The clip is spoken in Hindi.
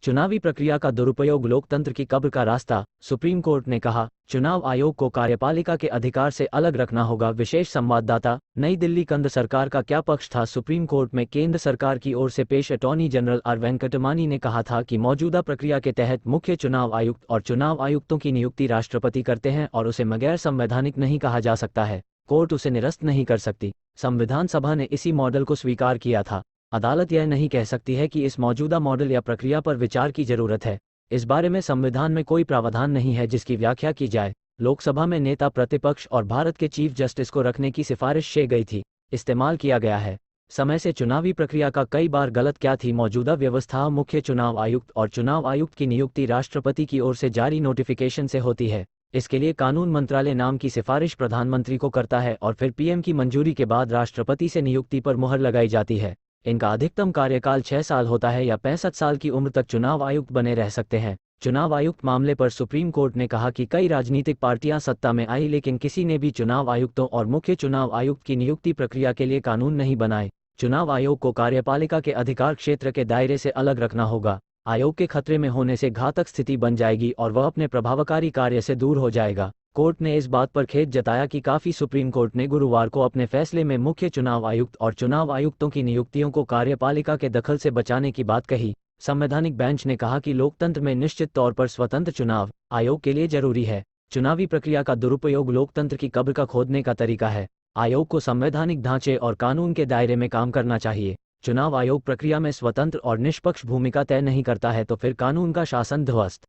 चुनावी प्रक्रिया का दुरुपयोग लोकतंत्र की कब्र का रास्ता, सुप्रीम कोर्ट ने कहा। चुनाव आयोग को कार्यपालिका के अधिकार से अलग रखना होगा। विशेष संवाददाता, नई दिल्ली। केंद्र सरकार का क्या पक्ष था? सुप्रीम कोर्ट में केंद्र सरकार की ओर से पेश अटॉर्नी जनरल आर वेंकटरमणी ने कहा था कि मौजूदा प्रक्रिया के तहत मुख्य चुनाव आयुक्त और चुनाव आयुक्तों की नियुक्ति राष्ट्रपति करते हैं और उसे गैर संवैधानिक नहीं कहा जा सकता है। कोर्ट उसे निरस्त नहीं कर सकती। संविधान सभा ने इसी मॉडल को स्वीकार किया था। अदालत यह नहीं कह सकती है कि इस मौजूदा मॉडल या प्रक्रिया पर विचार की जरूरत है। इस बारे में संविधान में कोई प्रावधान नहीं है जिसकी व्याख्या की जाए। लोकसभा में नेता प्रतिपक्ष और भारत के चीफ जस्टिस को रखने की सिफारिश की गई थी, इस्तेमाल किया गया है। समय से चुनावी प्रक्रिया का कई बार गलत क्या थी? मौजूदा व्यवस्था मुख्य चुनाव आयुक्त और चुनाव आयुक्त की नियुक्ति राष्ट्रपति की ओर से जारी नोटिफिकेशन से होती है। इसके लिए कानून मंत्रालय नाम की सिफारिश प्रधानमंत्री को करता है और फिर पीएम की मंजूरी के बाद राष्ट्रपति से नियुक्ति पर मुहर लगाई जाती है। इनका अधिकतम कार्यकाल 6 साल होता है या 65 साल की उम्र तक चुनाव आयुक्त बने रह सकते हैं। चुनाव आयुक्त मामले पर सुप्रीम कोर्ट ने कहा कि कई राजनीतिक पार्टियां सत्ता में आई लेकिन किसी ने भी चुनाव आयुक्तों और मुख्य चुनाव आयुक्त की नियुक्ति प्रक्रिया के लिए कानून नहीं बनाए। चुनाव आयोग को कार्यपालिका के अधिकार क्षेत्र के दायरे से अलग रखना होगा। आयोग के खतरे में होने से घातक स्थिति बन जाएगी और वह अपने प्रभावकारी कार्य से दूर हो जाएगा। कोर्ट ने इस बात पर खेद जताया कि काफी सुप्रीम कोर्ट ने गुरुवार को अपने फैसले में मुख्य चुनाव आयुक्त और चुनाव आयुक्तों की नियुक्तियों को कार्यपालिका के दखल से बचाने की बात कही। संवैधानिक बेंच ने कहा कि लोकतंत्र में निश्चित तौर पर स्वतंत्र चुनाव आयोग के लिए जरूरी है। चुनावी प्रक्रिया का दुरुपयोग लोकतंत्र की कब्र का खोदने का तरीका है। आयोग को संवैधानिक ढांचे और कानून के दायरे में काम करना चाहिए। चुनाव आयोग प्रक्रिया में स्वतंत्र और निष्पक्ष भूमिका तय नहीं करता है तो फिर कानून का शासन ध्वस्त